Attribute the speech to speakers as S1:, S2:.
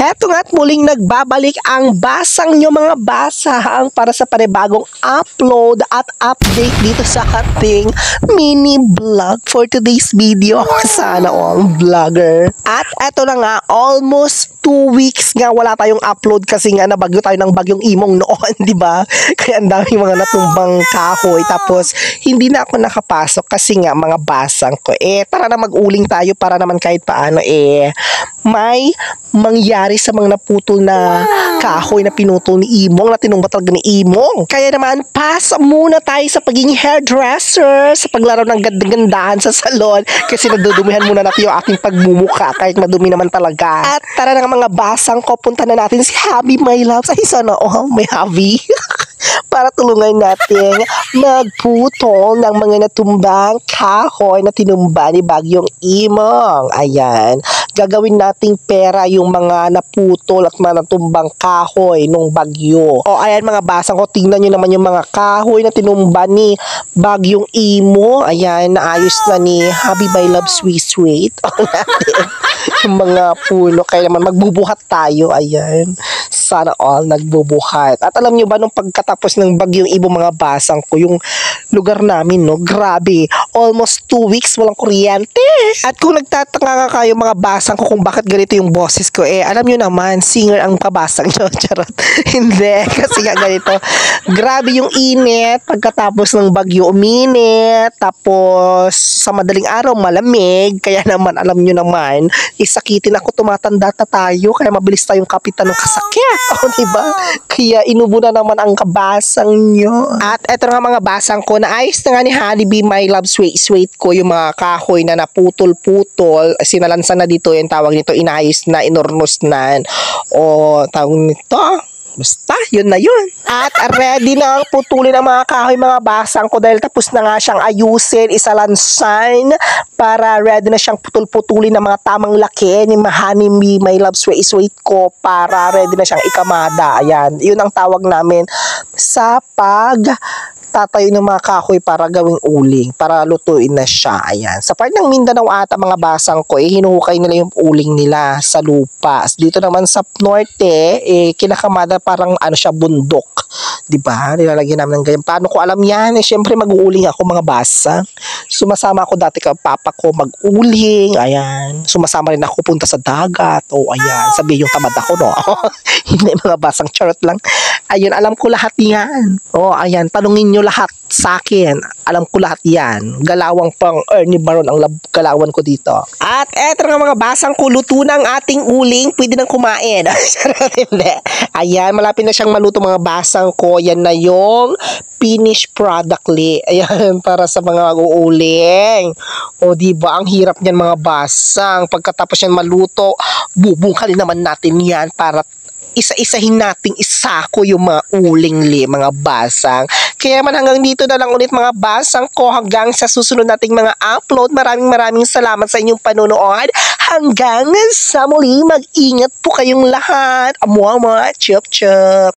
S1: Heto nga't muling nagbabalik ang basang nyo mga basang para sa panibagong upload at update dito sa ating mini vlog for today's video. Sana all vlogger. At eto na nga, almost 2 weeks nga wala tayong upload kasi nga nabagyo tayo ng bagyong Imong noon, di ba? Kaya ang daming mga natumbang kahoy. Tapos hindi na ako nakapasok kasi nga mga basang ko. Tara na mag-uling tayo para naman kahit paano may mangyari sa mga naputol na kahoy na pinutol ni Imong, na tinumba talaga ni Imong. Kaya naman, pass muna tayo sa pagiging hairdresser, sa paglaro ng gandahan sa salon, kasi nadudumihan muna natin yung aking pagmumuka kahit madumi naman talaga. At tara na nga mga basang ko, punta na natin si Habi My Loves. Ay sana, may Habi. Para tulungan natin magputol ng mga natumbang kahoy na tinumba ni Bagyong Imong. Ayan. Gagawin nating pera yung mga naputol at mga natumbang kahoy nung bagyo. Ayan mga basang ko, tingnan nyo naman yung mga kahoy na tinumba ni Bagyong Imong. Ayan, naayos na ni Habi My Love Sweet. Yung mga puno. Kaya naman magbubuhat tayo. Ayan. Sana all nagbubuhat. At alam nyo ba, nung pagkatapos ng Bagyong Imong mga basang ko, yung lugar namin, no, grabe, almost 2 weeks walang kuryente. At kung nagtataka nga kayo mga basang ko kung bakit ganito yung boses ko, alam nyo naman, singer ang kabasang nyo. Charot. Hindi, kasi nga ganito. Grabe yung init, pagkatapos ng bagyo uminit, tapos sa madaling araw malamig, kaya naman alam nyo naman, isakitin ako, tumatanda tayo, kaya mabilis tayong kapitan ng kasakit. Diba? Kaya inubo na naman ang kabasang nyo. At eto nga mga basang ko, naayos na nga ni Honeybee My Love Sweet ko yung mga kahoy na naputol-putol, sinalansan na dito yung tawag nito, inayos na, inornos na, tawag nito, basta, yun na yun. At ready na ang putulin ng mga kahoy mga basang ko dahil tapos na nga siyang ayusin, isalansan para ready na siyang putulin ng mga tamang laki ni Honeybee My Love Sweet ko para ready na siyang ikamada. Ayan, yun ang tawag namin sa tatayo ng mga kahoy para gawing uling, para lutuin na siya. Ayan. Sa part ng Mindanao ata mga basang ko, hinuhukay nila yung uling nila sa lupa. Dito naman sa norte, kinakamada parang siya, bundok. Diba? Nilalagyan namin ng ganyan. Paano ko alam yan? Siyempre mag-uuling ako mga basa. Sumasama ako dati ka papa ko mag-uling. Ayan. Sumasama rin ako punta sa dagat. Ayan. Sabi yung tamad ako, no? Hindi mga basang, charot lang. Ayun, alam ko lahat yan. Ayan. Tanungin nyo lahat sa akin. Alam ko lahat yan. Galawang pang Ernie Baron ang galawan ko dito. At eto nga mga basang ko, luto ng ating uling. Pwede nang kumain. Ayan, malapit na siyang maluto mga basang ko. Yan na yung finished product li. Ayan, para sa mga mag-uuling. Diba? Ang hirap niyan mga basang. Pagkatapos yan maluto, bubungkalin naman natin yan para isa-isahin nating isako yung mga uling li, mga basang. Kaya man hanggang dito na lang ulit mga basang ko, hanggang sa susunod nating mga upload. Maraming salamat sa inyong panonood. Hanggang sa muli, mag-ingat po kayong lahat. Chup chup.